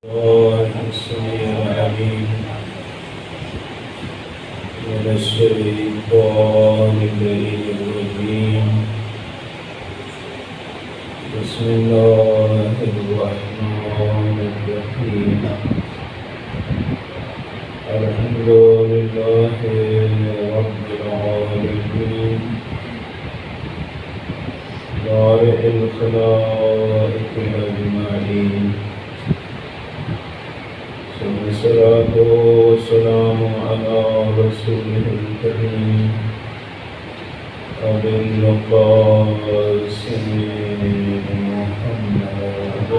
الله السميع العليم من الشيطان اللعين الرجيم. بسم الله الرحمن الرحيم. الحمد لله رب العالمين بارئ الخلائق أجمعين، ثم الصلاة والسلام على رسوله الكريم أبي القاسم محمد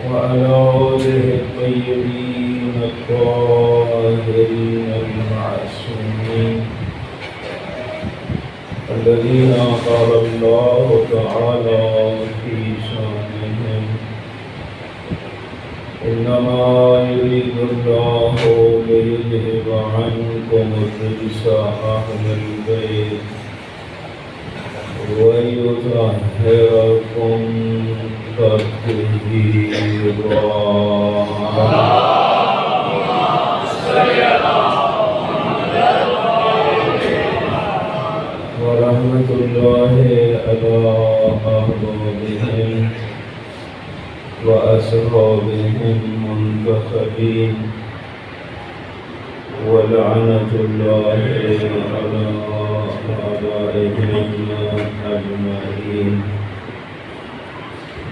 وعلى آله الطيبين الطاهرين المعصومين الذين قال الله تعالى في شانهم: إنما يريد الله ليذهب عنكم الرجس أهل البيت ويطهركم تطهيرا. ورحمة الله على أحبابهم وأصحابهم المنتخبين، ولعنة الله على أعدائهم أجمعين.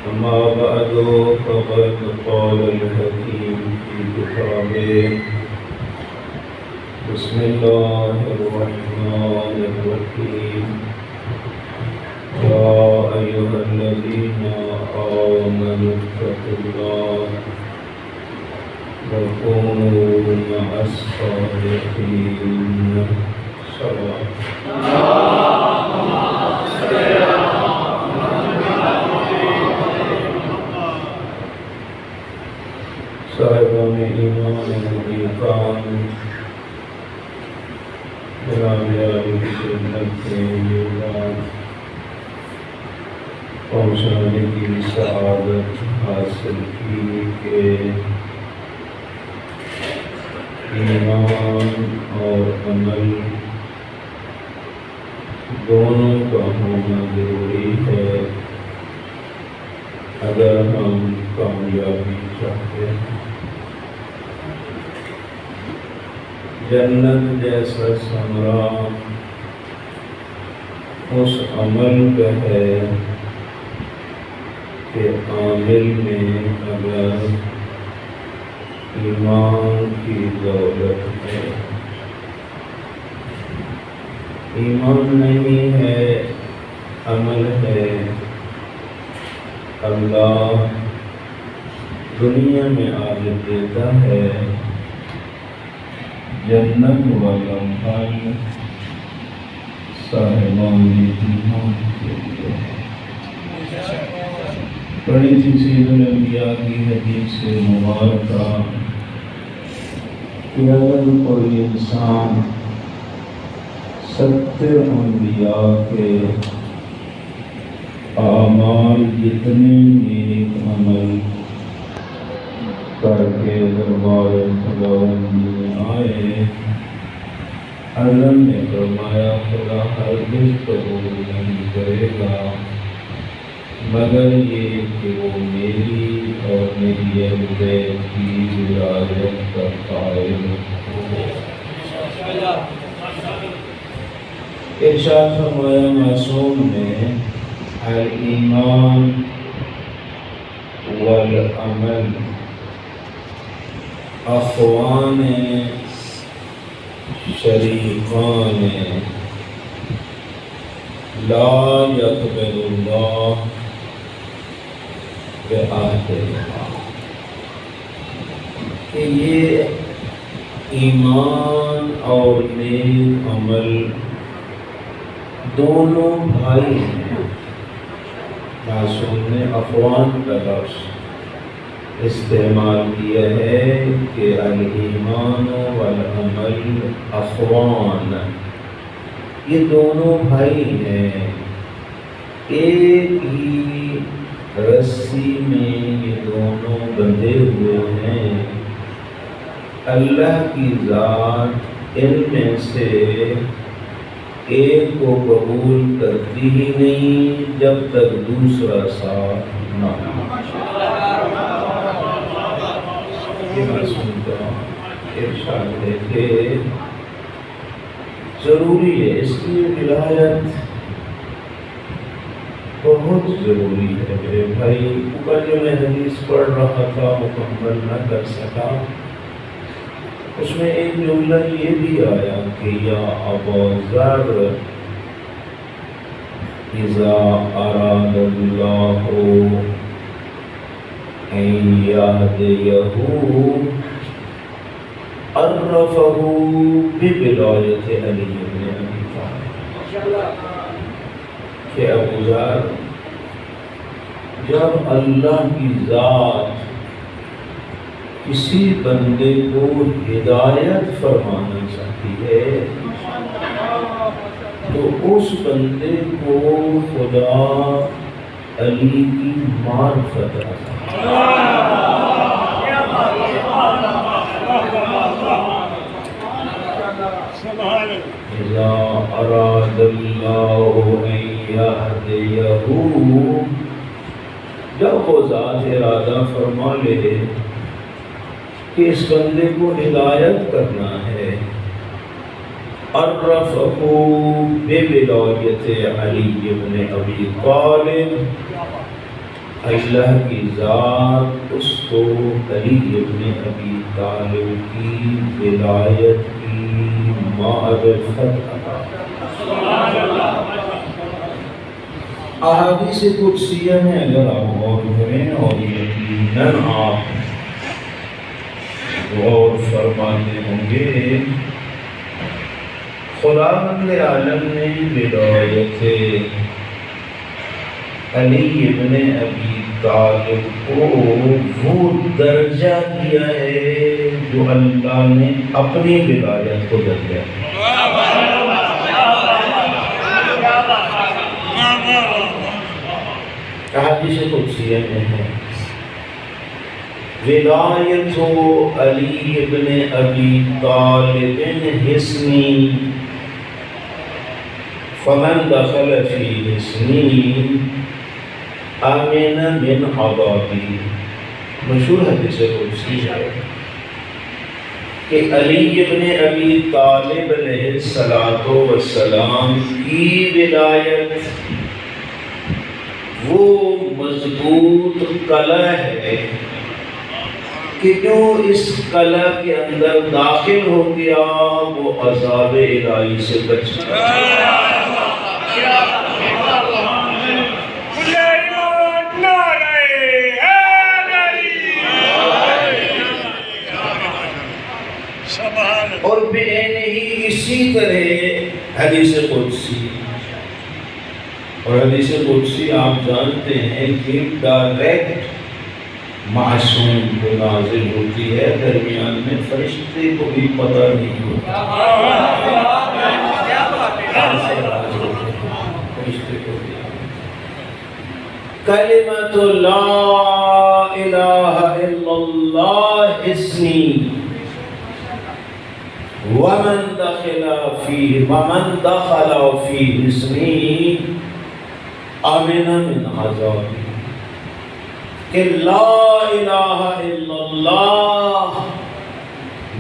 أما بعد، فقد قال الحكيم في كتابه: بسم الله الرحمن الرحيم. يا أيها الذين آمنوا اتقوا الله وكونوا مع الصادقين. صلوات. صاحبان ایمان عرفان، کامیاب سنت کے بعد پہنچانے کی سعادت حاصل کی کہ ایمان اور عمل دونوں کا ہونا ضروری ہے اگر ہم کامیابی چاہتے ہیں۔ جنت جیسا ثمرہ اس عمل کا ہے کہ عامل میں اگر ایمان کی دولت ہے، ایمان نہیں ہے، عمل ہے، اللہ دنیا میں عادت دیتا ہے جنت والا پھل صاحبان ایمان کے لیے۔ پڑھی تھی سید الانبیاء کی حدیث سے مبارکہ کہ اگر کوئی انسان 70 انبیاء کے اعمال جتنے نیک عمل کر کے دربار خداوند میں آئے، اللہ نے فرمایا خدا ہرگز قبول نہیں کرے گا مگر یہ کہ وہ میری اور میری اہل بیت کی ولایت کا قائل ہو۔ ارشاد فرمایا معصوم نے: الایمان والعمل اخوان شریقان لا یقبل اللہ بأحدہما۔ کہ یہ ایمان اور نیک عمل دونوں بھائی ہیں۔ معصوم نے اخوان کا لفظ استعمال کیا ہے کہ الایمان والعمل اخوان، یہ دونوں بھائی ہیں، ایک ہی رسی میں یہ دونوں بندھے ہوئے ہیں، اللہ کی ذات ان میں سے ایک کو قبول کرتی ہی نہیں جب تک دوسرا ساتھ نہ ہو۔ یہ معصوم کا ارشاد ہے کہ ضروری ہے، اس لیے ولایت بہت ضروری ہے میرے بھائی۔ اوپر جو میں حدیث پڑھ رہا تھا مکمل نہ کر سکا، اس میں ایک جملہ یہ بھی آیا کہ یا ابا ذر اذا اراد اللہ ان یہدیہ عرفہ بولایت علی بن ابی طالب، کہ ابو ذر جب اللہ کی ذات کسی بندے کو ہدایت فرمانا چاہتی ہے تو اس بندے کو خدا علی کی معرفت اذا اراد اللہ ان یہدیہ، جب وہ ذات ارادہ فرما لے کہ اس بندے کو ہدایت کرنا ہے، عرفہ بولایت علی بن ابی طالب، اللہ کی ذات اس کو علی بن ابی طالب کی ولایت کی معرفت عطا۔ احادیث قدسیہ میں اگر آپ غور کریں اور یقیناً آپ غور فرماتے ہوں گے، خداوند عالم نے ولایت علی ابن ابی طالب کو وہ درجہ دیا ہے جو اللہ نے اپنی ولایت کو درجہ دیا۔ احادیث قدسیہ میں ہے ولایت علی ابن ابی طالب حصنی فمن دخل فی حصنی آمن من عذابی۔ مشہور حدیث قدسی ہے کہ علی ابن ابی طالب علیہ السلام کی ولایت وہ مضبوط قلعہ ہے کہ جو اس قلعہ کے اندر داخل ہو گیا وہ عذاب الہی سے بچ گیا۔ اور بین ہی اسی طرح حدیث قدسی، اور حدیث قدسی آپ جانتے ہیں کہ ڈائریکٹ معصوم کو نازل ہوتی ہے، درمیان میں فرشتے کو بھی پتہ نہیں ہوتا۔ کلمۃ لا الہ الا اللہ حصنی ومن دخل فی حصنی آمن من عذابی، کہ لا الہ الا اللہ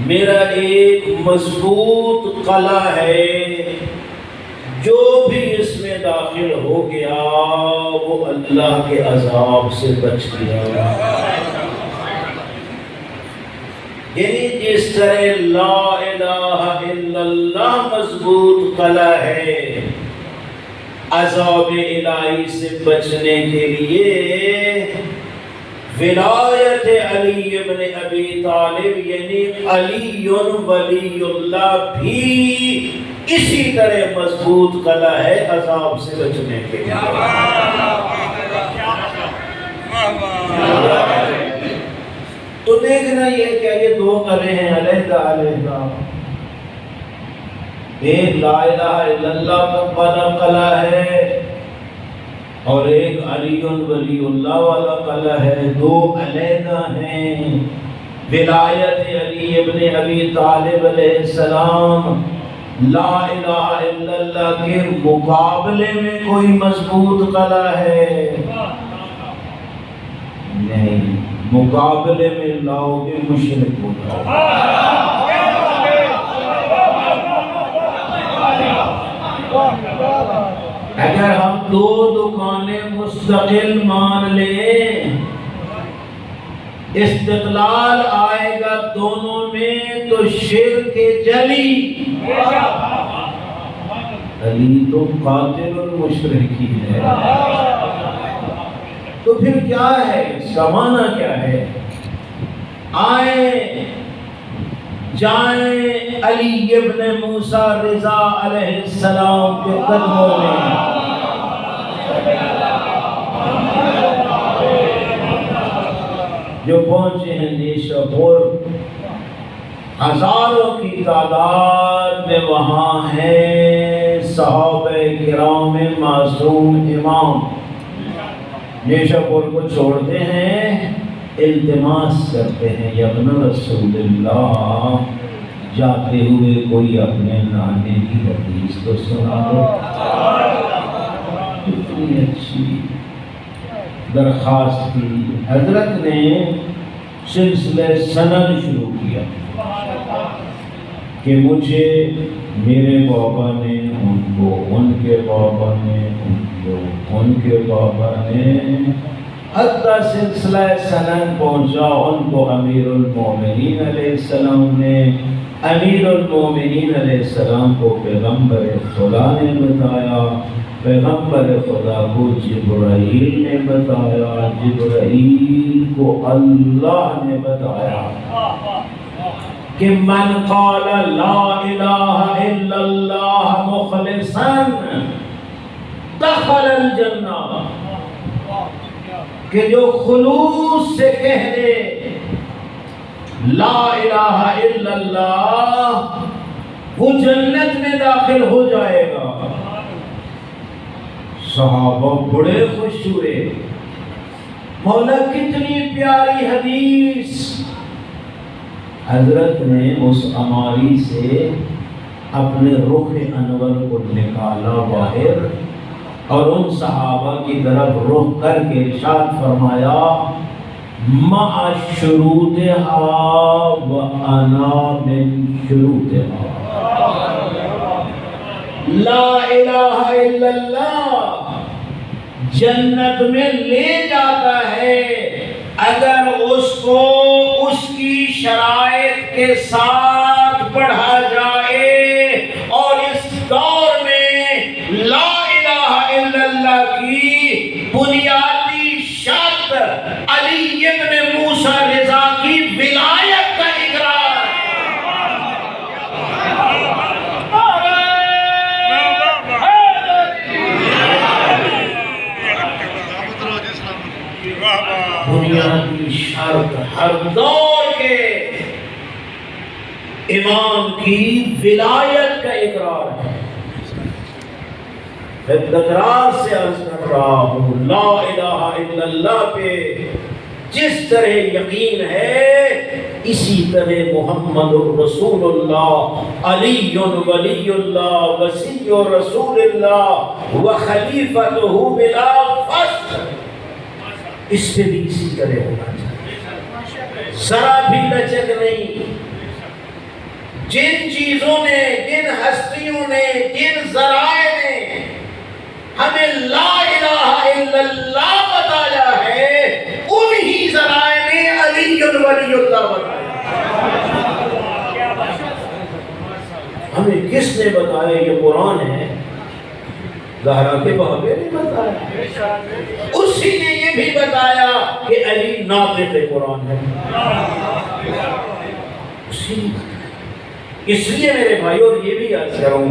میرا ایک مضبوط قلعہ ہے، جو بھی اس میں داخل ہو گیا وہ اللہ کے عذاب سے بچ گیا۔ یعنی جس طرح لا الہ الا اللہ مضبوط قلعہ ہے عذاب الہی سے بچنے کے لیے، ولایت علی ابن ابی طالب یعنی علی ولی اللہ بھی اسی طرح مضبوط قلعہ ہے عذاب سے بچنے کے لیے۔ تو دیکھنا یہ کہ یہ دو قلعے ہیں علیحدہ علیحدہ۔ ایک لا الہ الا اللہ کا بڑا قلعہ ہے اور ایک علی ولی اللہ والا قلعہ ہے، دو علیحدہ ہیں۔ ولایت علی ابن ابی طالب علیہ السلام لا الہ الا اللہ کے مقابلے میں کوئی مضبوط قلعہ ہے نہیں، مقابلے میں لاؤ گے مشرک ہو جاؤ۔ اگر ہم دو دکانیں مستقل مان لیں، استقلال آئے گا دونوں میں تو شرک جلی۔ علی تو قاتل المشرکین ہے، تو پھر کیا ہے، اس کا معنی کیا ہے؟ آئیں جائیں علی ابن موسیٰ رضا علیہ السلام کے قدموں میں، جو پہنچے ہیں نیشہ پور، ہزاروں کی تعداد میں وہاں ہیں صحابہ کرام معصوم امام۔ نیشہ پور کو چھوڑتے ہیں، التماس کرتے ہیں یا ابن رسول اللہ جاتے ہوئے کوئی اپنے نانے کی حدیث تو سنا دو۔ کتنی اچھی درخواست کی، حضرت نے سلسلہ سند شروع کیا کہ مجھے میرے بابا نے، ان کو ان کے بابا نے، ان کو ان کے بابا نے، حتیٰ سلسلہ سند پہنچا ان کو امیر المومنین علیہ السلام نے، امیر المومنین علیہ السلام کو پیغمبر خدا نے بتایا، پیغمبر خدا کو جبرائیل نے بتایا، جبرائیل کو اللہ نے بتایا کہ من قال لا الہ الا اللہ مخلصا دخل الجنہ، کہ جو خلوص سے کہہ دے لا الہ الا اللہ، وہ جنت میں داخل ہو جائے گا۔ صحابہ بڑے خوش ہوئے، مولا کتنی پیاری حدیث۔ حضرت نے اس اماری سے اپنے رخ انور کو نکالا باہر اور ان صحابہ کی طرف رخ کر کے ارشاد فرمایا مع شروطها وانا من شروطها، لا الہ الا اللہ جنت میں لے جاتا ہے اگر اس کو اس کی شرائط کے ساتھ پڑھا جائے، اور اس دور میں لا الہ الا اللہ کی بنیادی شرط علی ابن موسیٰ رضا کی ولایت کا اقرار۔ بنیادی شرط ہر دور کے امام کی ولایت کا اقرار ہے۔ میں تکرار سے عرض کر رہا ہوں، لا الہ الا اللہ پہ جس طرح یقین ہے اسی طرح محمد رسول اللہ علی ولی اللہ وصی رسول اللہ وخلیفتہ بلا فصل، اس پہ بھی اسی طرح ہونا چاہیے، ذرا بھی لچک نہیں۔ جن چیزوں نے، جن ہستیوں نے، جن ذرائع نے ہمیں لا الہ الا اللہ بتایا ہے، انہی ذرائع نے علی ولی اللہ بتایا۔ ہمیں کس نے بتایا؟ یہ قرآن ہے، زہرا کے بابے نے بتایا، اسی نے یہ بھی بتایا کہ علی ناطق قرآن ہے، اسی نے بتایا۔ اس لیے میرے بھائیوں یہ بھی عرض کروں،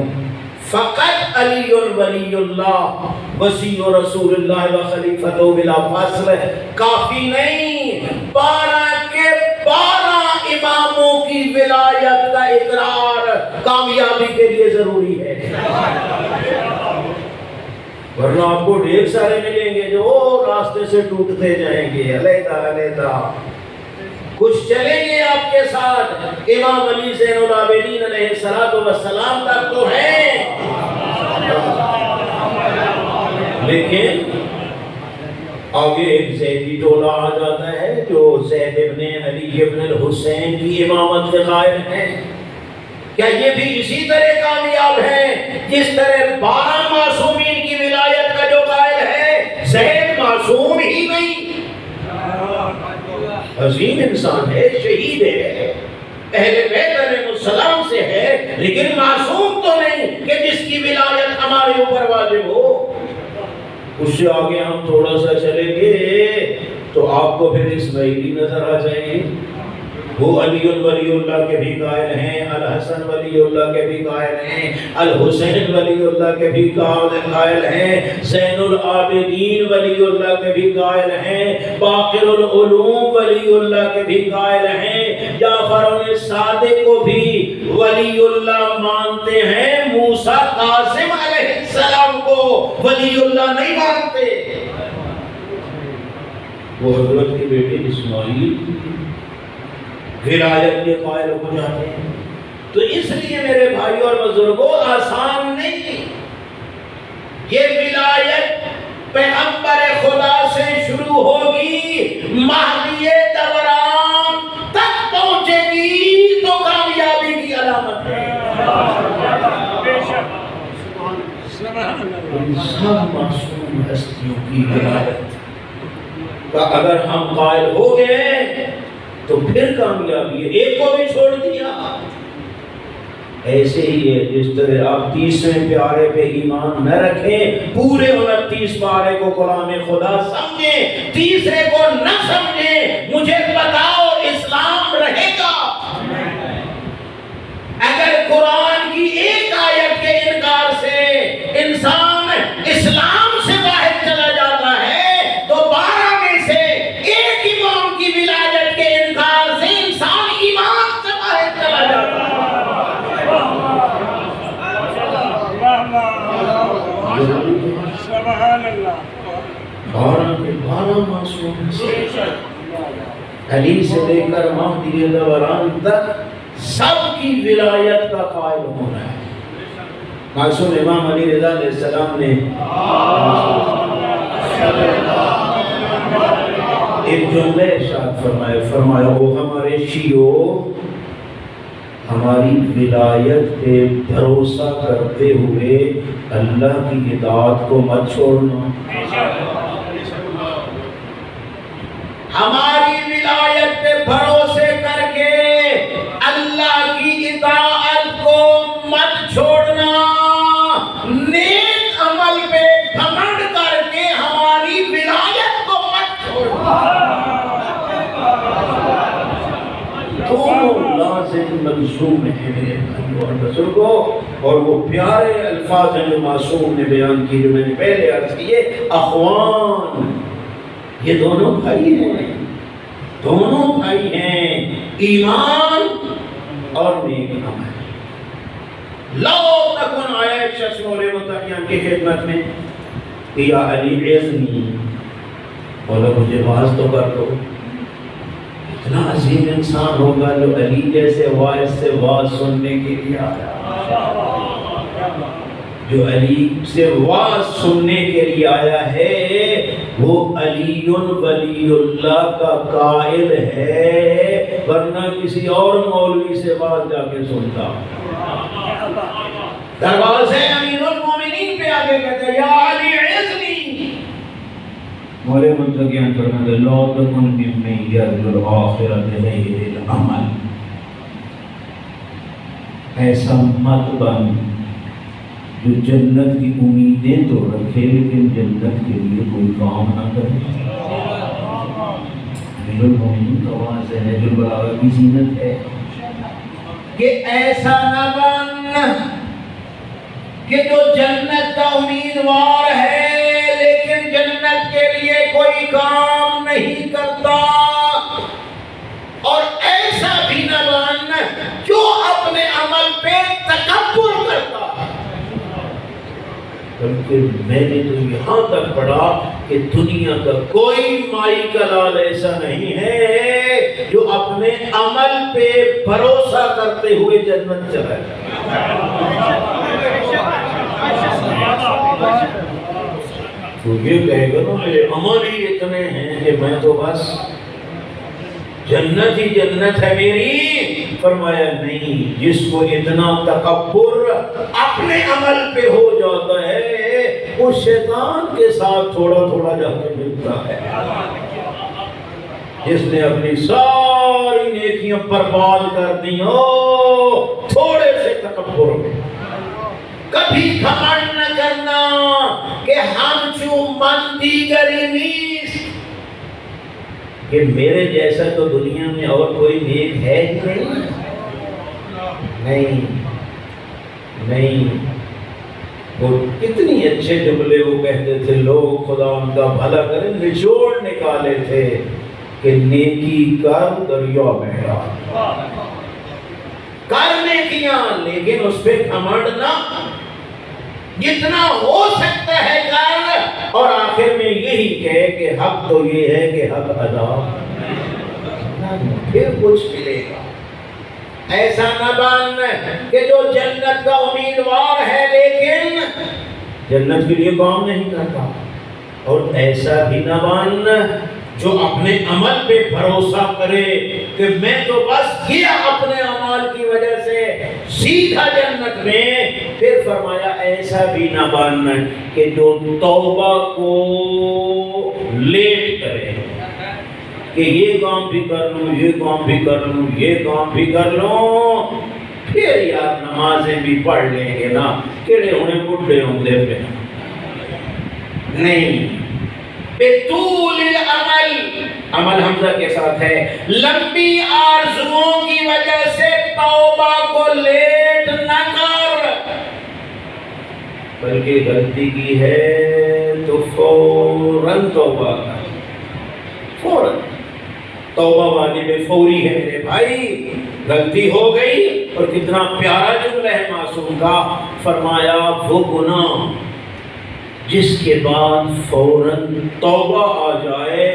فقط علی ولی اللہ وصی رسول اللہ و خلیفتہ بلا فاصل کافی نہیں، 12 کے 12 اماموں کی ولایت کا اقرار کامیابی کے لیے ضروری ہے۔ ورنہ آپ کو ڈھیر سارے ملیں گے جو راستے سے ٹوٹتے جائیں گے علیحدہ علیحدہ. کچھ چلیں گے آپ کے ساتھ، امام علی زین العابدین علیہ السلام تک تو ہیں، لیکن آگے ایک زیدی ٹولہ آ جاتا ہے جو زید ابن علی ابن الحسین کی امامت کے قائل ہیں. کیا یہ بھی اسی طرح کامیاب ہیں جس طرح 12 معصومین کی ولایت کا جو قائل ہے؟ زید معصوم ہی نہیں، عظیم انسان ہے، شہید ہے، اہل بیت علیہ السلام سے ہے، لیکن معصوم تو نہیں کہ جس کی ولایت ہمارے اوپر واجب ہو. اس سے آگے ہم تھوڑا سا چلیں گے تو آپ کو پھر اسماعیلی نظر آ جائیں گے. وہ علی ولی اللہ کے بھی قائل ہیں، الحسن ولی اللہ کے بھی قائل ہیں، الحسین ولی اللہ کے بھی قائل ہیں، زین العابدین ولی اللہ کے بھی قائل ہیں، باقر العلوم ولی اللہ کے بھی قائل ہیں، جعفر صادق کو بھی ولی اللہ مانتے ہیں، موسیٰ قاسم علیہ السلام کو ولی اللہ نہیں مانتے. وہ حضرت کے بیٹے اسماعیل ولایت کے قائل ہو جاتے ہیں. تو اس لیے میرے بھائیوں اور بزرگوں آسان نہیں. یہ ولایت پیغمبر خدا سے شروع ہوگی، مہدی دوران تک پہنچے گی تو کامیابی کی علامت ہے. سب معصوم ہستیوں کی ولایت کا اگر ہم قائل ہو گئے تو پھر کامیابی ہے. ایک کو بھی چھوڑ دیا. ایسے ہی ہے جس طرح آپ 30ویں پیارے پہ ایمان نہ رکھیں، پورے 29 پارے کو کلام خدا سمجھیں، تیسرے کو نہ سمجھیں. مجھے بتاؤ اسلام رہے گا اگر قرآن کی ایک آیت کے انکار سے انسان اسلام سے باہر چلا جاتا ہے تو 12 میں سے ایک امام کی ولایت کے انکار سے انسان ایمان سے باہر چلا جاتا ہے. سبحان اللہ. 12 معصوم علی سے لے کر مہدی دوران تک سب کی ولایت کا قائل ہونا ہے. معصوم امام علی رضا علیہ السلام نے ایک جملہ ارشاد فرمایا وہ ہمارے شیعوں ہماری ولایت پہ بھروسہ کرتے ہوئے اللہ کی اطاعت کو مت چھوڑنا. ہماری ولایت پہ بھروسے کر کے اللہ کی اطاعت کو مت چھوڑنا. نیک عمل پہ گھمنڈ کر کے ہماری ولایت کو مت چھوڑنا. دونوں لازم ملزوم ہیں میرے بھائیوں اور بزرگوں. اور وہ پیارے الفاظ ہیں جو معصوم نے بیان کی، جو میں نے پہلے عرض کیے، اخوان، یہ دونوں بھائی ہیں، دونوں بھائی ہیں، ایمان اور نیک عمل. لو تکن آیا ایک شخص مولے متقیان کی خدمت میں کہ یا علی عزنی، بولا مجھے واعظ تو کر دو. اتنا عظیم انسان ہوگا جو علی جیسے واعظ سے واعظ سننے کے لیے آیا، جو علی سے واعظ سننے کے لیے آیا ہے وہ علی ولی اللہ کا قائل ہے، ورنہ کسی اور مولوی سے واعظ جا کے سنتا. دروازے امیر المومنین پہ آگے کہتے ہیں یا علی عزنی. مولے متقیان فرماتے لا تکن ممن یرجو الآخرۃ غیر العمل. ایسا مت بن جو جنت کی امیدیں تو رکھے لیکن جنت کے لیے کوئی کام نہ کرے. امیر المومنین کا واضح ہے، جو بلاغت کی زینت ہے کہ ایسا نہ بن کہ جو جنت کا امیدوار ہے لیکن جنت کے لیے کوئی کام نہیں کرتا، اور ایسا بھی نہ بن جو اپنے عمل پہ تکبر کرتا. بلکہ میں نے تو یہاں تک پڑھا کہ دنیا کا کوئی مائی کا لال ایسا نہیں ہے جو اپنے عمل پہ بھروسہ کرتے ہوئے جنت چلا جائے۔ تو یہ کہے گا نا میرے عمل ہی اتنے ہیں کہ میں تو بس جنت ہی جنت ہے میری۔ فرمایا نہیں، جس کو اتنا تکبر اپنے عمل پہ ہو جاتا ہے وہ شیطان کے ساتھ تھوڑا تھوڑا جا کے ملتا ہے۔ جس نے اپنی ساری نیکیاں برباد کر دی ہو تھوڑے سے تکبر میں۔ کبھی گھمنڈ نہ کرنا کہ ہم چوں من دیگری نیست، کہ میرے جیسا تو دنیا میں اور کوئی نیک ہے ہی نہیں۔ وہ کتنی اچھے جملے وہ کہتے تھے، لوگ خدا ان کا بھلا کرے، نچوڑ نکالے تھے کہ نیکی کر دریا بہرا، کر نیکیاں لیکن اس پہ گھمنڈ نہ، جتنا ہو سکتا ہے کر، اور آخر میں یہی کہے کہ حق تو یہ ہے کہ حق ادا پھر کچھ ملے گا۔ ایسا نہ بن کہ جو جنت کا امیدوار ہے لیکن جنت کے لیے کام نہیں کرتا، اور ایسا بھی نہ بن جو اپنے عمل پہ بھروسہ کرے کہ میں تو بس گیا اپنے عمل کی وجہ سے سیدھا جنت میں۔ پھر فرمایا ایسا بھی نہ بن کہ جو توبہ کو لیٹ کرے کہ یہ کام بھی کر لوں، یہ کام بھی کر لوں، یہ کام بھی کر لوں، پھر یار نمازیں بھی پڑھ لیں گے نا، کہڑے ہونے بڈھے ہوں گے پہ نہیں۔ بطول العمل، عمل حمزہ کے ساتھ ہے، لمبی آرزوؤں کی وجہ سے توبہ کو لیٹ نہ کر، بلکہ غلطی کی ہے تو فوراً توبہ کر، فوراً توبہ واجب فوری ہے میرے بھائی۔ غلطی ہو گئی، اور کتنا پیارا جملہ ہے معصوم کا، فرمایا وہ گناہ جس کے بعد فوراً توبہ آ جائے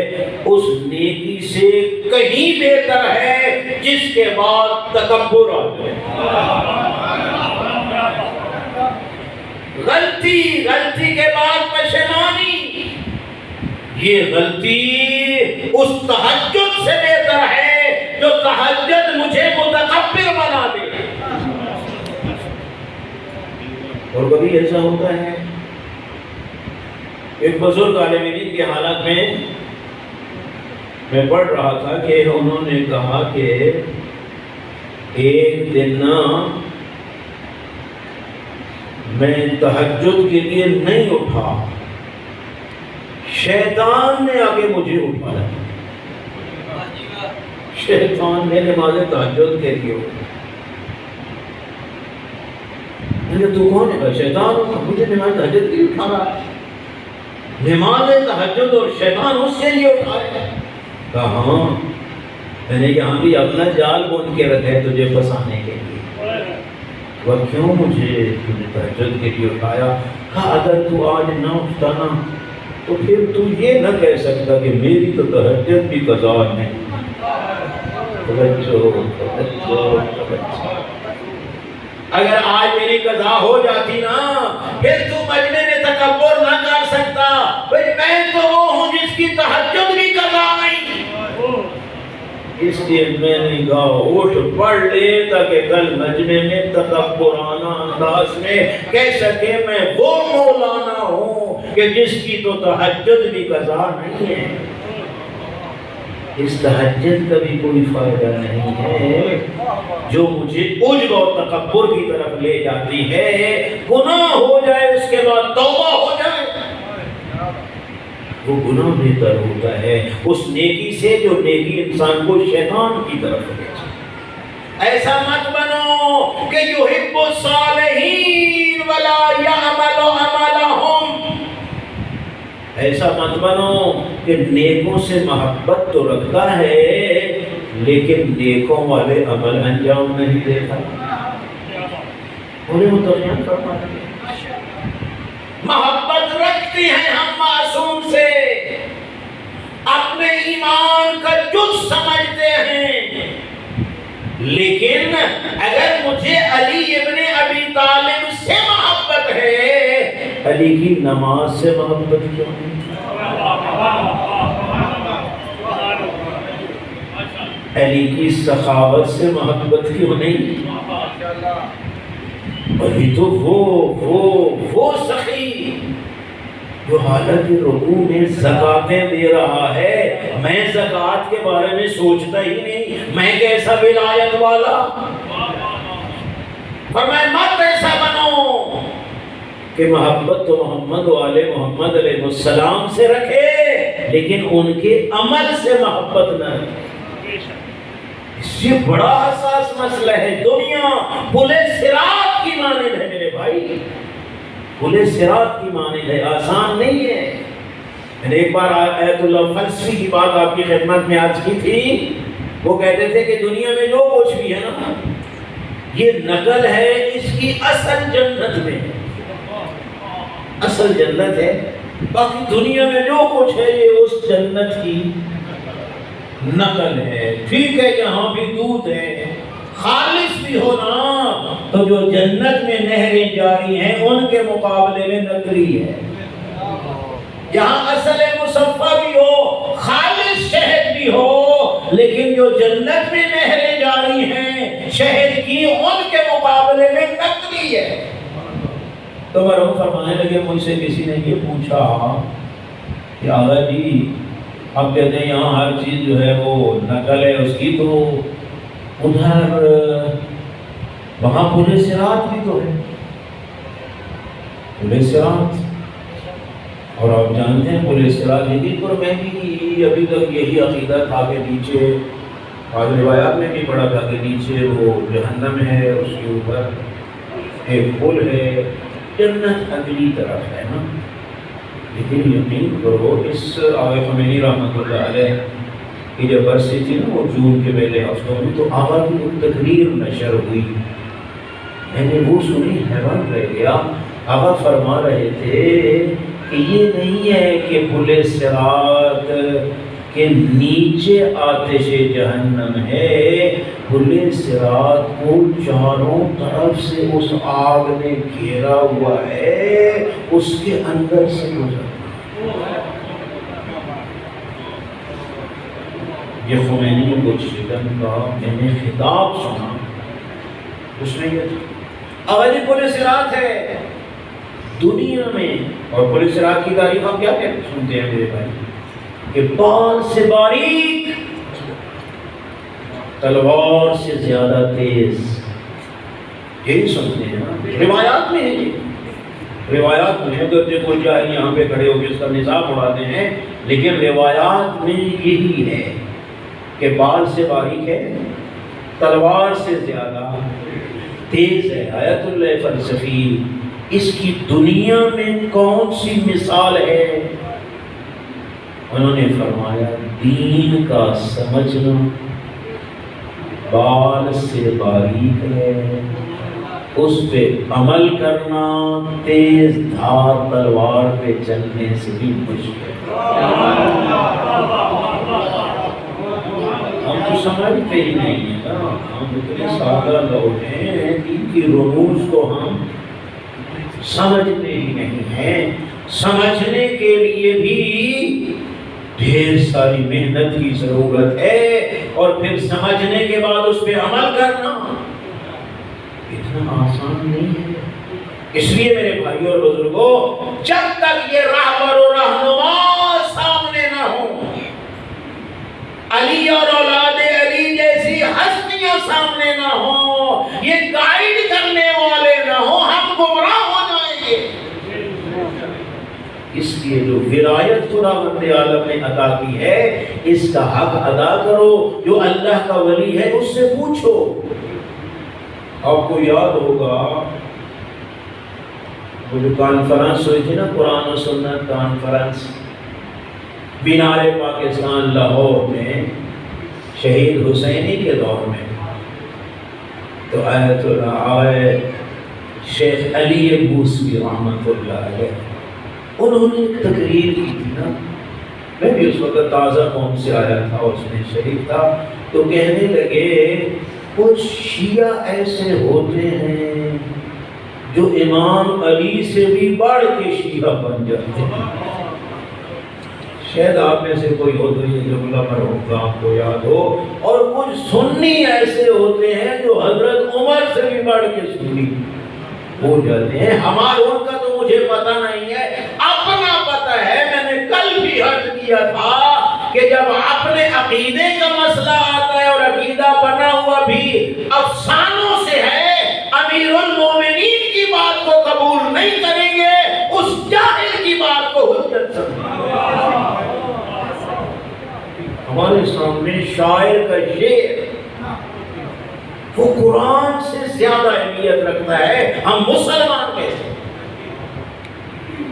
اس نیکی سے کہیں بہتر ہے جس کے بعد تکبر آ جائے۔ غلطی کے بعد پشیمانی، یہ غلطی اس تہجد سے بہتر ہے جو تہجد مجھے متکبر بنا دے۔ اور کبھی ایسا ہوتا ہے، ایک بزرگ عالم دین کے حالات میں پڑھ رہا تھا کہ انہوں نے کہا کہ ایک دن میں تہجد کے لیے نہیں اٹھا، شیطان نے آگے مجھے اٹھایا، شیطان نے نماز تہجد کے لیے اٹھایا۔ میں نے تو کون ہے؟ شیطان مجھے نماز تہجد کے لیے اٹھا رہا ہے، نماز تہجد اور شیطان اس کے لیے اٹھائے۔ کہا ہاں، میں نے یہاں بھی اپنا جال بن کے رکھا ہے تجھے پھنسانے کے لیے، وہ کیوں مجھے تہجد کے لیے اٹھایا؟ کہا اگر تو آج نہ اٹھتا نا تو پھر تو یہ نہ کہہ سکتا کہ میری تو تہجد بھی قضا ہے۔ اگر آج میری قضا ہو جاتی نا پھر تو مجمع میں تکبر نہ کر سکتا، میں تو وہ ہوں جس کی تہجد بھی قضا نہیں، اس لیے میں نے کہا اٹھ پڑھ لے تاکہ کل مجمع میں تکبرانہ انداز میں کہہ سکے میں وہ مولانا ہوں کہ جس کی تو تہجد بھی قضا نہیں ہے۔ اس تہجد کا بھی کوئی فائدہ نہیں ہے جو مجھے عجب و تکبر کی طرف لے جاتی ہے۔ گناہ ہو جائے اس کے بعد توبہ ہو جائے، وہ گناہ بہتر ہوتا ہے اس نیکی سے جو نیکی انسان کو شیطان کی طرف لے جائے۔ ایسا مت بنو کہ یحب الصالحین ولا یعمل عملہم، ایسا مت بنو کہ نیکوں سے محبت تو رکھتا ہے لیکن نیکوں والے عمل انجام نہیں دیتا۔ انہیں متعین فرماتے ہیں محبت رکھتے ہیں ہم معصوم سے، اپنے ایمان کا جز سمجھتے ہیں، لیکن اگر مجھے علی ابن ابی طالب سے محبت ہے، علی کی نماز سے محبت کیوں نہیں؟ علی کی سخاوت سے محبت کیوں نہیں؟ اور یہ تو وہ سخی جو حالت رکوع میں زکاتیں دے رہا ہے، میں زکات کے بارے میں سوچتا ہی نہیں، میں کیسا ولایت والا، اور میں مت ایسا بنوں کہ محبت تو محمد والے محمد علیہ السلام سے رکھے لیکن ان کے عمل سے محبت نہ رکھے۔ یہ بڑا حساس مسئلہ ہے۔ دنیا پلے صراط کی مانند ہے میرے بھائی، پلے صراط کی مانند ہے، آسان نہیں ہے۔ میں نے ایک بار آیت اللہ فلسفی کی بات آپ کی خدمت میں عرض کی تھی، وہ کہتے تھے کہ دنیا میں جو کچھ بھی ہے نا، یہ نقل ہے اس کی اصل جنت میں، اصل جنت ہے، باقی دنیا میں جو کچھ ہے یہ اس جنت کی نقل ہے۔ ٹھیک ہے یہاں بھی دودھ ہے، خالص بھی ہو نا، تو جو جنت میں نہریں جاری ہیں ان کے مقابلے میں نقلی ہے۔ یہاں اصل مصفہ بھی ہو، خالص شہد بھی ہو، لیکن جو جنت میں نہریں جاری ہیں شہد کی، ان کے مقابلے میں نقلی ہے۔ تو مرحوم فرمانے لگے، مجھ سے کسی نے یہ پوچھا کہ آغا جی آپ کہتے ہیں یہاں ہر چیز جو ہے وہ نقل ہے اس کی، تو ادھر وہاں پلے صراط بھی تو ہے، پلے صراط، اور آپ جانتے ہیں پلے صراط یہی پر میں بھی ابھی تک یہی عقیدہ تھا کہ نیچے، آج روایات میں بھی پڑھا تھا کہ نیچے وہ جہنم ہے، اس کے اوپر ایک پل ہے، جنت اگلی طرف ہے نا۔ لیکن یقین کرو اس آغا خمینی رحمۃ اللہ علیہ کی جب برسی تھی نا وہ جون کے پہلے ہفتوں میں، تو آغا کی ایک تقریر نشر ہوئی، میں نے وہ سنی، حیران رہ گیا۔ آغا فرما رہے تھے کہ یہ نہیں ہے کہ پلے صراط کے نیچے آتش جہنم ہے، پلے صراط کو چاروں طرف سے اس آگ نے گھیرا ہوا ہے، اس کے اندر سے گزرنا۔ یہ خمینی کو شکن کا میں نے خطاب سنا، اس میں یہ اولی پلے صراط ہے دنیا میں، اور پلے صراط کی تعریف ہم کیا کہتے سنتے ہیں میرے بھائی، کہ بال سے باریک، تلوار سے زیادہ تیز، یہی سنتے ہیں نا، روایات میں ہے یہ، روایات میں اگر جو کوئی جائے یہاں پہ کھڑے ہو کے اس کا نظام اڑاتے ہیں، لیکن روایات میں یہی ہے کہ بال سے باریک ہے، تلوار سے زیادہ تیز ہے۔ آیت اللہ فلسفی، اس کی دنیا میں کون سی مثال ہے؟ انہوں نے فرمایا دین کا سمجھنا بال سے باریک ہے، اس پہ عمل کرنا تیز دھار تلوار پہ چلنے سے بھی مشکل۔ ہم تو سمجھتے ہی نہیں ہیں نا، ہم اتنے سادہ لوگ ہیں، ان کی رموز کو ہم سمجھتے ہی نہیں ہیں۔ سمجھنے کے لیے بھی ڈھیر ساری محنت کی ضرورت ہے، اور پھر سمجھنے کے بعد اس پہ عمل کرنا اتنا آسان نہیں ہے۔ اس لیے میرے بھائیوں اور بزرگوں، جب تک یہ رہبر و رہنما سامنے نہ ہوں، علی اور اولاد علی جیسی ہستیاں سامنے نہ ہوں، یہ گائیڈ کرنے والے نہ ہوں، ہم گمراہ ہو جائیں گے۔ اس لیے جو ولایت خداوند عالم نے عطا کی ہے، اس کا حق ادا کرو۔ جو اللہ کا ولی ہے اس سے پوچھو۔ آپ کو یاد ہوگا وہ جو کانفرنس ہوئی تھی نا، قرآن و سنت کانفرنس، مینار پاکستان لاہور میں، شہید حسینی کے دور میں، تو آیت اللہ شیخ علی موسوی رحمۃ اللہ علیہ انہوں نے ایک تقریر کی تھی نا، میں بھی اس وقت تازہ قوم سے آیا تھا، اس میں شریک تھا، تو کہنے لگے کچھ شیعہ ایسے ہوتے ہیں جو امام علی سے بھی بڑھ کے شیعہ بن جاتے ہیں۔ شاید آپ میں سے کوئی ہو تو یہ جملہ مرحوم کا آپ کو یاد ہو۔ اور کچھ سنی ایسے ہوتے ہیں جو حضرت عمر سے بھی بڑھ کے سنی ہو جاتے ہیں۔ ہمارا ان کا تو مجھے پتہ نہیں ہے، اپنا پتہ ہے۔ میں نے کل بھی عرض کیا تھا کہ جب اپنے عقیدے کا مسئلہ آتا ہے اور عقیدہ بنا ہوا بھی افسانوں سے ہے، امیر المومنین کی بات کو قبول نہیں کریں گے، اس جاہل کی بات کو حجت سمجھیں گے۔ ہمارے سامنے شاعر کا شعر وہ قرآن سے زیادہ اہمیت رکھتا ہے، ہم مسلمان کیسے؟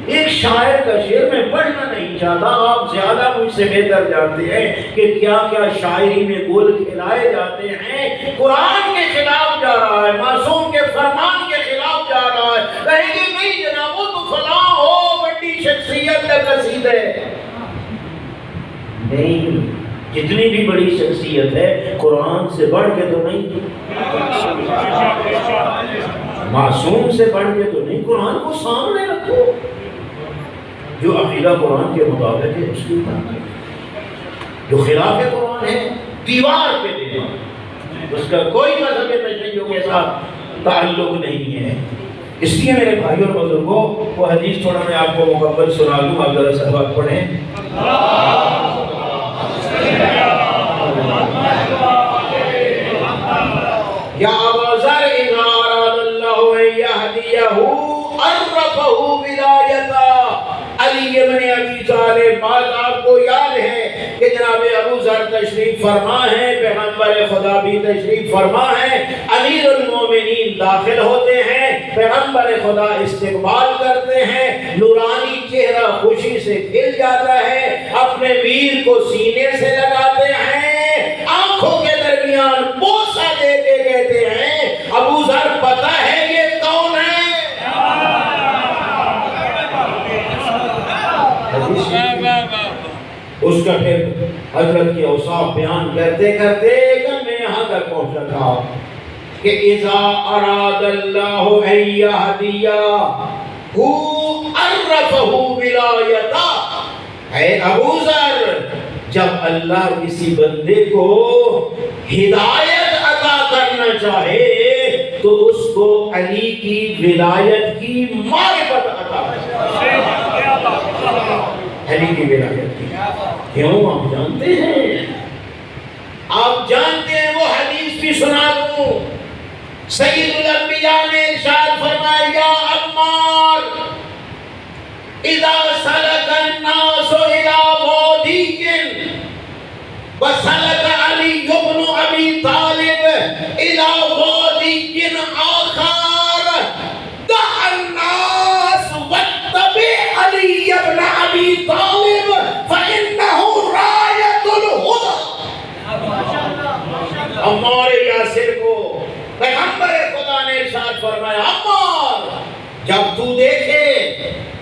ایک شاعر کا شعر میں پڑھنا نہیں چاہتا، آپ زیادہ مجھ سے بہتر جانتے ہیں کہ کیا کیا شاعری میں گول کھلائے جاتے ہیں۔ قرآن کے خلاف جا رہا ہے، معصوم کے فرمان کے خلاف جا رہا ہے، کہیں گے نہیں جناب وہ تو فلاں ہو بڑی شخصیت کا قصید ہے۔ نہیں، جتنی بھی بڑی شخصیت ہے قرآن سے بڑھ کے تو نہیں، معصوم سے بڑھ کے تو نہیں۔ قرآن کو سامنے رکھو، جو عقیدہ قرآن کے مطابق ہے اس کی بات، جو خلاف قرآن ہے دیوار پہ دینا، اس کا کوئی مذہب تشیع کے ساتھ تعلق نہیں ہے۔ اس لیے میرے بھائیوں اور بزرگوں، وہ حدیث تھوڑا میں آپ کو مکمل سنا دوں، آپ ذرا صلوات پڑھیں۔ یا ابا ذر اذا اراد اللہ ان یہدیہ عرفہ ولایتہ۔ علی ابن ابی طالب، بات آپ کو یاد ہے کہ جناب ابو ذر تشریف فرما ہے، پیغمبر خدا بھی تشریف فرما ہے، امیر المومنین داخل ہوتے ہیں، پیغمبر خدا استقبال کرتے ہیں، نورانی چہرہ خوشی سے کھل جاتا ہے، اپنے ویر کو سینے سے لگاتے ہیں، آنکھوں کے درمیان بوسہ دے کے کہتے ہیں ابو ذر پتہ ہے یہ کون ہے؟ اس کا پھر حضرت کے اوصاف بیان کرتے کرتے میں یہاں تک پہنچا تھا کہ اذا اراد اللہ ان یہدیہ عرفہ ولایتہ۔ اے ابو ذر، جب اللہ کسی بندے کو ہدایت عطا کرنا چاہے تو اس کو علی کی ولایت کی معرفت عطا کرے، علی کی ولایت کی۔ کیوں؟ آپ جانتے ہیں، آپ جانتے ہیں، وہ حدیث بھی سنا دوں۔ سید الانبیاء نے ارشاد فرمایا یا عمار اذا سلک الناس الى وادی وسلک علی بن ابی طالب الى وادی آخر دع الناس واتبع علی بن ابی طالب فإنه رایۃ الہدی۔ عمار یاسر کو پیغمبر خدا نے ارشاد فرمایا عمار، جب تو دیکھے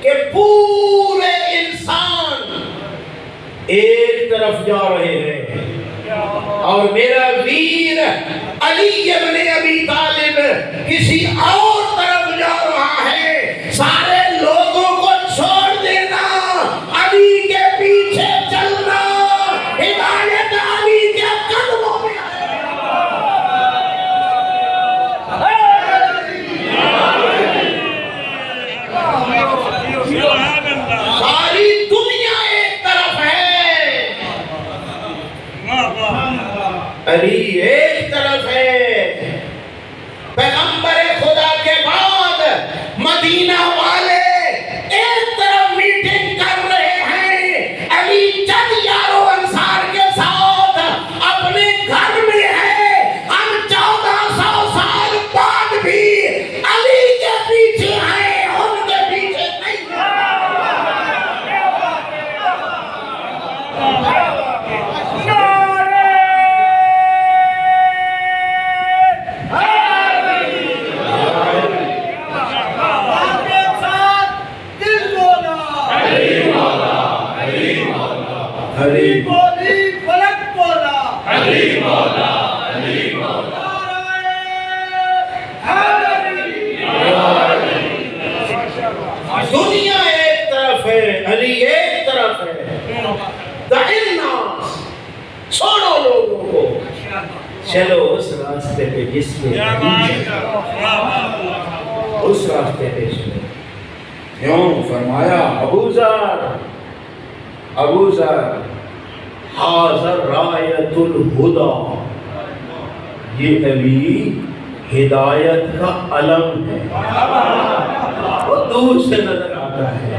کہ پورے انسان ایک طرف جا رہے ہیں اور میرا ویر علی ابن ابی طالب کسی اور طرف جا رہا ہے، سارے لوگوں کو چھوڑ دینا، علی کے پیچھے چلنا، ہدایت علی کے قدموں میں ہے۔ ساری دنیا ایک طرف ہے، علی ایک طرف ہے۔ پیغمبر خدا کے بعد مدینہ والے ایک طرف میٹنگ کر رہے ہیں، علی چند یاروں انصار کے ساتھ اپنے گھر میں ہے، ہم 1400 سال بعد بھی علی کے پیچھے ہیں، ان کے پیچھے نہیں۔ علی ایک طرف ہے، دع الناس، چھوڑو لوگوں کو، چلو اس راستے پہ جس میں اس راستے پہ چلو۔ کیوں؟ فرمایا ابو ذر حاضر رایت الہدی، یہ علی ہدایت کا علم ہے، وہ دور سے نظر آتا ہے۔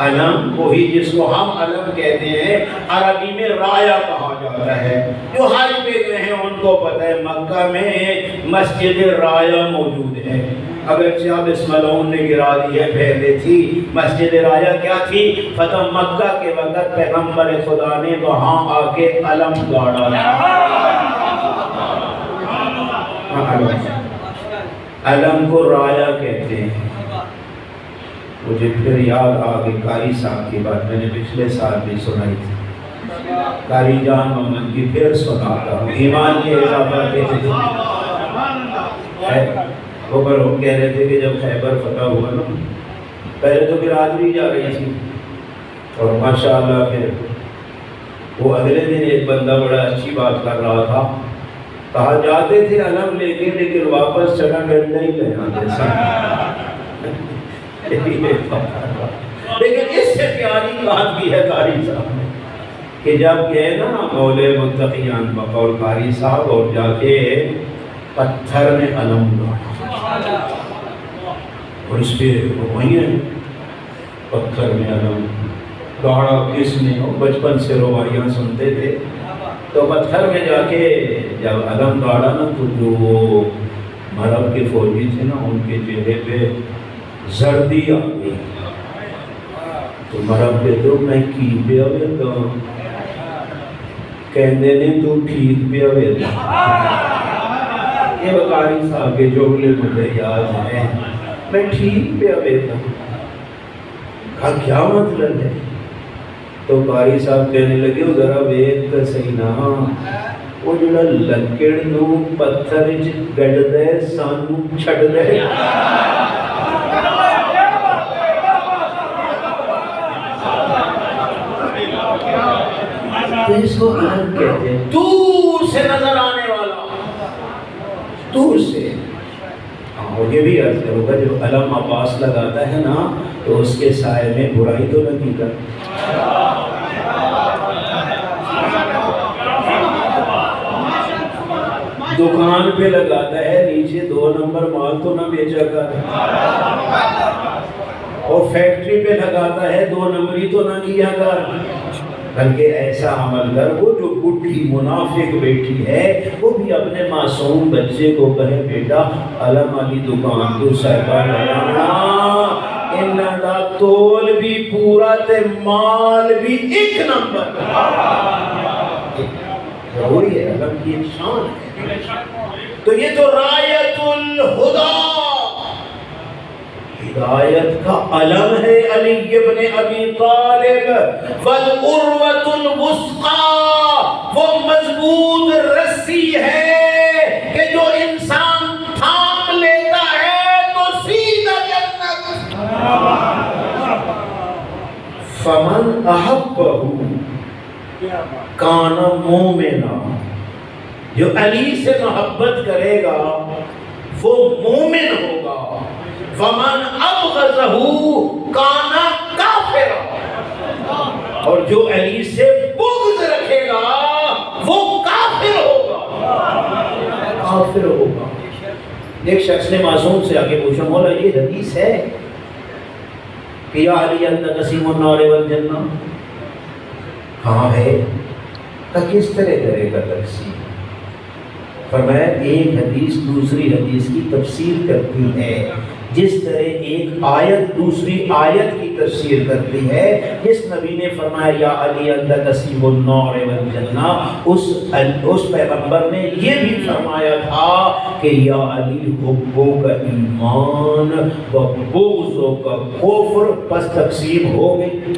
علم وہی جس کو ہم علم کہتے ہیں، عربی میں رایا کہا جاتا ہے۔ جو حج پہ گئے ہیں ان کو پتہ ہے مکہ میں مسجد رایا موجود ہے، اگرچہ اب اس ملعون نے گرا دی ہے، پہلے تھی۔ مسجد رایا کیا تھی؟ فتح مکہ کے وقت پیغمبر خدا نے وہاں آ کے علم گاڑا تھا۔ علم کو رایا کہتے ہیں۔ مجھے پھر یاد آ گئی قاری صاحب کی بات، میں نے پچھلے سال بھی سنائی تھی، قاری جان محمد کی پھر سناتا ہوں۔ ایمان کے اضافہ کے وہ پر ہم کہہ رہے تھے کہ جب خیبر فتح ہوا نا، پہلے تو برادری جا رہی تھی، اور ماشاءاللہ پھر وہ اگلے دن ایک بندہ بڑا اچھی بات کر رہا تھا، کہا جاتے تھے علم لے کے لیکن واپس چڑھا ڈنڈا ہی لے آتے تھے۔ لیکن اس سے پیاری بات بھی ہے قاری صاحب نے کہ جب گئے نا مولے متقیان بقول قاری صاحب، اور جا کے پتھر میں علم گاڑا، اور اس پہ وہی ہے پتھر میں علم گاڑا کس نے؟ بچپن سے روایاں سنتے تھے، تو پتھر میں جا کے جب علم گاڑا نا، تو جو وہ مرب کے فوجی تھے نا، ان کے چہرے پہ زردی آ گئی، تو مرب کے تو میں کی پہ ہوئے تو کہنے نے تو ٹھیک پہ ہوئے تھا۔ یہ قاری صاحب کے جملے مجھے یاد ہیں، میں ٹھیک پہ ہوئے تھا۔ کہا کیا مطلب ہے؟ تو قاری صاحب کہنے لگے وہ ذرا ویکھ تے صحیح نا، وہ جڑا لکڑ نو پتھر وچ گڈ دے سانو چھڈ دے۔ تو اس کو علم کہتے ہیں، دور سے نظر آنے والا، دور سے۔ اور یہ بھی عرض کروں گا جب علم عباس لگاتا ہے نا، تو اس کے سائے میں برائی تو نہیں کرتا۔ دکان پہ لگاتا ہے، نیچے 2 نمبر مال تو نہ بیچا کر، اور فیکٹری پہ لگاتا ہے 2 نمبری تو نہ کیا کر، بلکہ ایسا عمل کر۔ وہ جو بڈھی منافق بیٹی ہے، وہ بھی اپنے معصوم بچے کو کہے بیٹا علم والی دکان تو صاحبہ لگانا، انہاں دا تول بھی پورا تے مال بھی 1 نمبر۔ ضروری ہے، علم کی ایک شان ہے۔ تو یہ تو رایت الہدی، ہدایت کا علم ہے علی ابن ابی طالب، والعروۃ الوثقی، وہ مضبوط رسی ہے کہ جو انسان تھام لیتا ہے تو سیدھا جنت۔ فمن احبہ کان مومنا، جو علی سے محبت کرے گا وہ مومن ہوگا۔ ومن ابغضہ کان کافرا، اور جو علی سے بغض رکھے گا وہ کافر ہوگا، کافر ہوگا۔ ایک شخص نے معصوم سے آگے پوچھا، مولا یہ حدیث ہے کہ یا علی انت قسیم النار والجنہ، کہاں ہے؟ کہ کس طرح کرے گا تقسیم؟ فرمایا ایک حدیث دوسری حدیث کی تفسیر کرتی ہے، جس طرح ایک آیت دوسری آیت کی تفسیر کرتی ہے۔ جس نبی نے فرمایا یا علی انت قسیم النار والجنہ، اس پیغمبر نے یہ بھی فرمایا تھا کہ یا علی حبو کا ایمان و بغضو کا کفر، پس تقسیم ہو گئی۔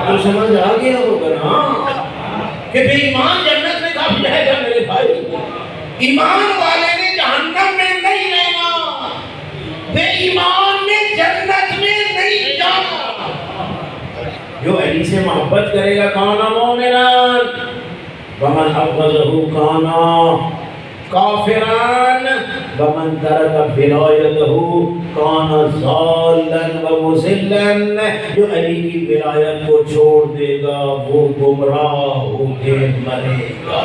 تو سمجھ آ گیا ہوگا نا کہ بے ایمان جنت میں کب جائے گا میرے بھائی، ایمان والے نے جہنم میں نہیں رہنا۔ بے ایمان نے جنت میں نہیں جانا۔ جو علی سے محبت کرے گا کانا مومنان ومن ابغضہ کانا کافران ومن ترک ولایتہ کانا ضالا ومضلا۔ جو علی کی ولایت کو چھوڑ دے گا وہ گمراہ ہو کے مرے گا۔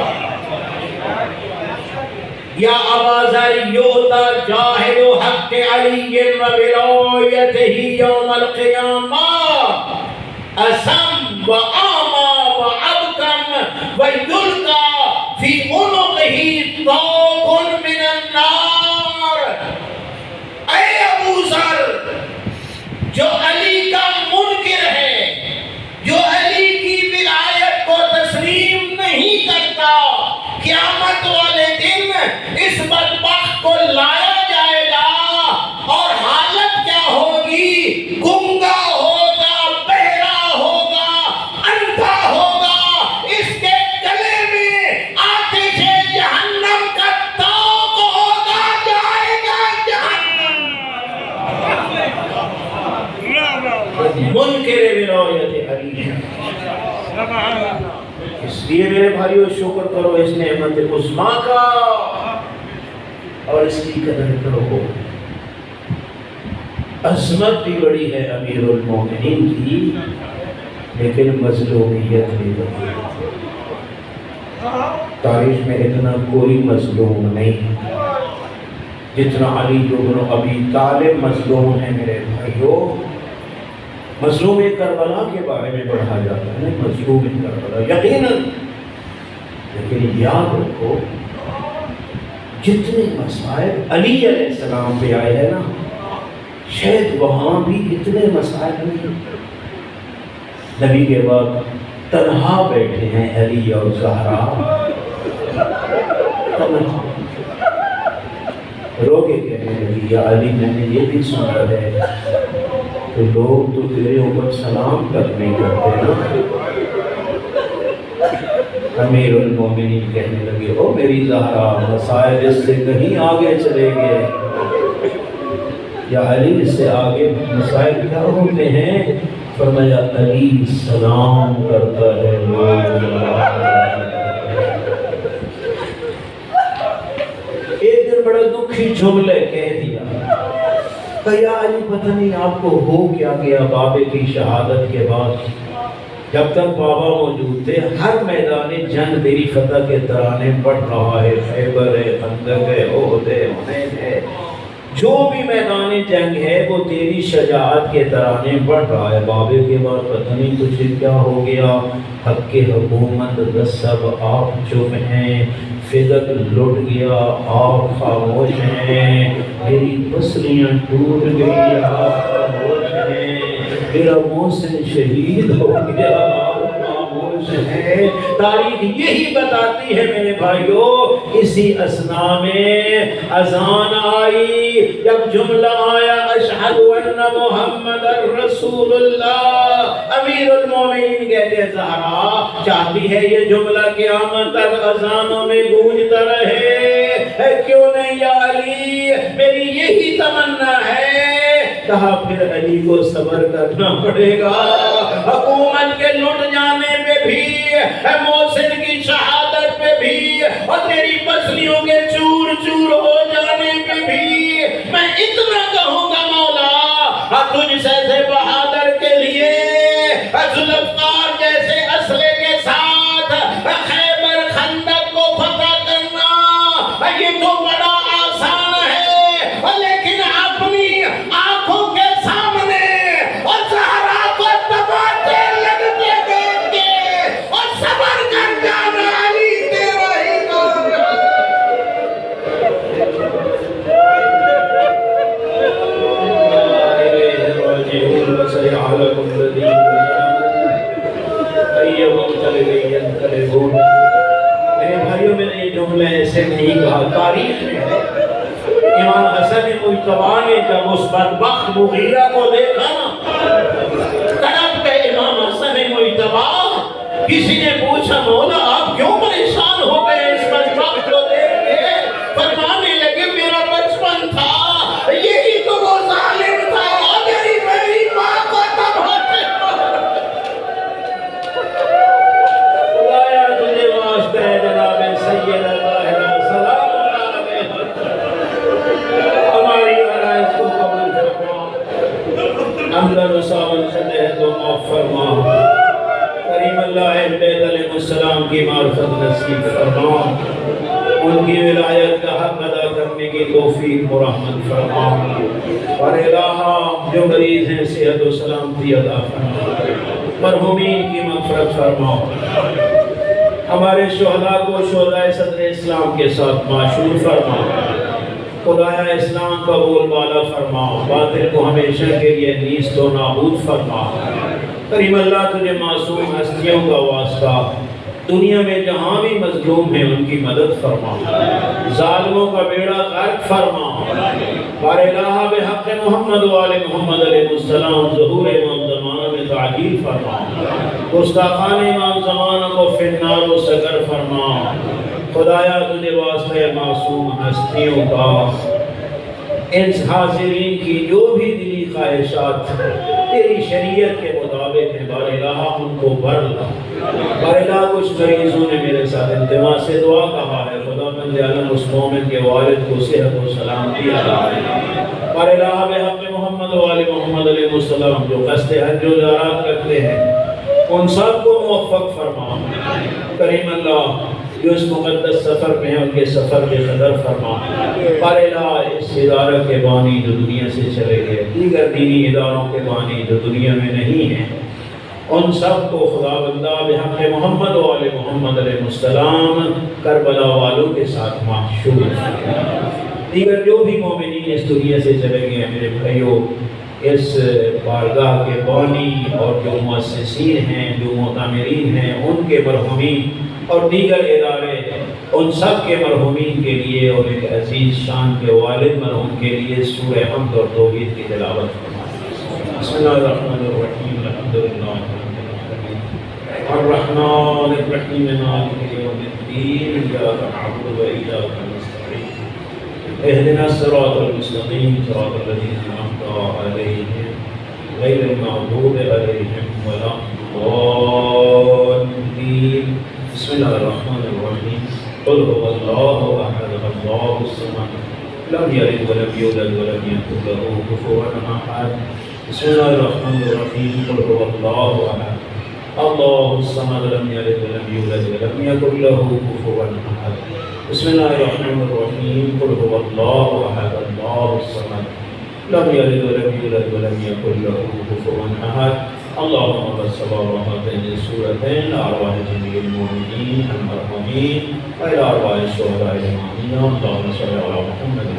یا ابا ذر یؤتی جاہد حق علی و ولایتہ یوم القیامہ اسم و اعمی و ابکم و یلقی فی عنقہ طوق من النار۔ اے ابو ذر، جو علی کا منکر ہے، جو علی کی ولایت کو تسلیم نہیں کرتا، قیامت والے دن اس بدبخت کو لایا جائے گا اور حالت کیا ہوگی؟ گنگا ہوگا، بہرا ہوگا، اندھا ہوگا، اس کے گلے میں آتش جہنم کا طوق ہوگا، جائے گا جہنم۔ منکر ولایت علی۔ اس لیے میرے بھائیو شکر کرو اس نعمت عظمیٰ کا اور اس کی قدر کرو۔ عظمت بھی بڑی ہے امیر المومنین کی، لیکن مظلومیت بھی بڑی ہے۔ تاریخ میں اتنا کوئی مظلوم نہیں جتنا علی بن ابی طالب مظلوم ہے میرے بھائیو۔ مظلوم کربلا کے بارے میں پڑھا جاتا ہے، مظلوم کربلا یقیناً، لیکن یاد رکھو جتنے مسائل علی علیہ السلام پہ آئے ہیں نا، شاید وہاں بھی اتنے مسائل نہیں۔ نبی کے بعد تنہا بیٹھے ہیں علی اور زہرا، تنہا رو کے کہنے لگی یا علی میں نے یہ بھی سنا ہے تو لوگ تو تیرے اوپر سلام تک نہیں کرتے نا۔ امیر المومنین کہنے لگے او میری زہرا، مسائل اس سے کہیں آگے چلے گئے۔ یا علی اس سے آگے مسائل کیا ہوتے ہیں؟ فرمایا علی سلام کرتا ہے ایک دن بڑا دکھی جملے کہہ دیا کہ یا علی پتہ نہیں آپ کو ہو کیا گیا بابے کی شہادت کے بعد؟ جب تک بابا موجود تھے ہر میدان جنگ تیری فتح کے ترانے پڑھ رہا ہے، خیبر ہے، خندق ہے، احد ہے، حنین ہے، جو بھی میدان جنگ ہے وہ تیری شجاعت کے ترانے پڑھ رہا ہے۔ بابے کے بعد پتہ نہیں تجھے کیا ہو گیا؟ حق کی حکومت دس سب آپ چپ ہیں، فدق لٹ گیا آپ خاموش ہیں، میری پسلیاں ٹوٹ گئی آپ خاموش ہیں، میرا محسن شہید ہو گیا آپ خاموش ہیں۔ تاریخ یہی بتاتی ہے میرے بھائیو۔ اسی اثنا میں اذان آئی، جب جملہ آیا اشہد ان محمد رسول اللہ، امیر المومنین کہتے ہیں زہرا چاہتی ہے یہ جملہ قیامت تک اذانوں میں گونجتا رہے، کیوں نہیں یا علی؟ میری یہی تمنا ہے۔ کہا پھر علی کو صبر کرنا پڑے گا، حکومت کے لٹ جانے پہ بھی، محسن کی شہادت پہ بھی، اور تیری پسلیوں کے چور چور ہو جانے پہ بھی میں اتنا کہوں گا مولا تجھ سے بہادر کے لیے ذوالفقار جیسے اسلحے کے ساتھ خیبر خندق کو فتح کرنا یہ تو بڑا آسان ہے، لیکن اپنی آنکھوں کے سامنے اور زہرا کو تماچے لگتے دیکھ کے اور صبر کر جانا علی تیرا ہی کام ہے۔ میرے بھائیوں میں نے یہ جملے ایسے نہیں کہا، تاریخ میں ہے۔ امام حسن مجتبیٰ نے جب اس بدبخت مغیرہ کو دیکھا نا، تڑپ کے امام حسن مجتبیٰ، کسی نے پوچھا مولا آپ کیوں پریشان ہو گئے اس بدبخت کو دیکھ کے؟ فرمانے لگے میرا بچپن تھا، یہی تو وہ علیہ السلام کی معرفت نصیب فرما، ان کی ولایت کا حق ادا کرنے کی توفیق و رحمت فرما، اور الہا جو مریض ہیں صحت و سلامتی عطا فرما، مرحومین کی مغفرت فرما، ہمارے شہداء کو شہدائے صدر اسلام کے ساتھ معشور فرما، خدایا اسلام کا بول بالا فرما، باطل کو ہمیشہ کے لیے نیست و نابود فرما۔ کریم اللہ تجھے معصوم ہستیوں کا واسطہ، دنیا میں جہاں بھی مظلوم ہیں ان کی مدد فرما، ظالموں کا بیڑا غرق فرما، بار الہ بحق محمد و آل محمد علیہ السلام ظہور امام زمانہ میں تعجیل فرما، گستاخان امام زمانہ کو فی النار و سقر فرما۔ خدایا تجھے واسطہ معصوم ہستیوں کا ان حاضرین کی جو بھی دلی خواہشات تیری شریعت کے مطابق ہیں، بار الہ ان کو بھر لا۔ بار الہ کچھ مریضوں نے میرے ساتھ التماس سے دعا کہا ہے، خدا بند عالم اس مومن کے والد کو صحت و سلامتی عطا فرما۔ بار الہ بحق محمد و آل محمد علیہ السلام جو قصد حج و زیارات کرتے ہیں ان سب کو موفق فرما۔ کریم اللہ جو اس مقدس سفر میں ہیں ان کے سفر کے قدر فرما۔ بار الہ اس ادارہ کے بانی جو دنیا سے چلے گئے، دیگر دینی اداروں کے بانی جو دنیا میں نہیں ہیں، ان سب کو خدا بندہ بحق محمد و آل محمد علیہ السلام کربلا والوں کے ساتھ محشور فرما۔ دیگر جو بھی مومنین اس دنیا سے چلے گئے ہیں میرے بھائیوں، اس بارگاہ کے بانی اور جو مؤسسین ہیں، جو معتمرین ہیں، ان کے مرحومین اور دیگر ادارے، ان سب کے مرحومین کے لیے اور ایک عزیز شان کے والد مرحوم کے لیے سورہ حمد اور توحید کی تلاوت فرمائیں۔ بسم اللہ الرحمن الرحیم، الحمدللہ الرحمن الرحیم مالک یوم الدین، ایاک نعبد و ایاک نستعین، اهدنا الصراط المستقیم صراط الذین انعمت علیہم غیر المغضوب علیہم ولا الضالین۔ بسم اللہ الرحمن الرحیم، قل هو اللہ احد اللہ الصمد لم یلد ولم یولد ولم یکن له کفوا احد۔ بسم اللہ الرحمن الرحیم، قل هو اللہ احد اللہ الصمد لم یلد ولم یولد ولم یکن له کفوا احد۔ بسم اللہ الرحمن الرحیم، قل هو اللہ احد اللہ الصمد لم یلد ولم یولد ولم یکن له کفوا احد۔ اللهم صل على هاتين السورتين لأرواح جميع المؤمنين المرحومين وإلى أرواح الشهداء الإمامين، اللهم صل على محمد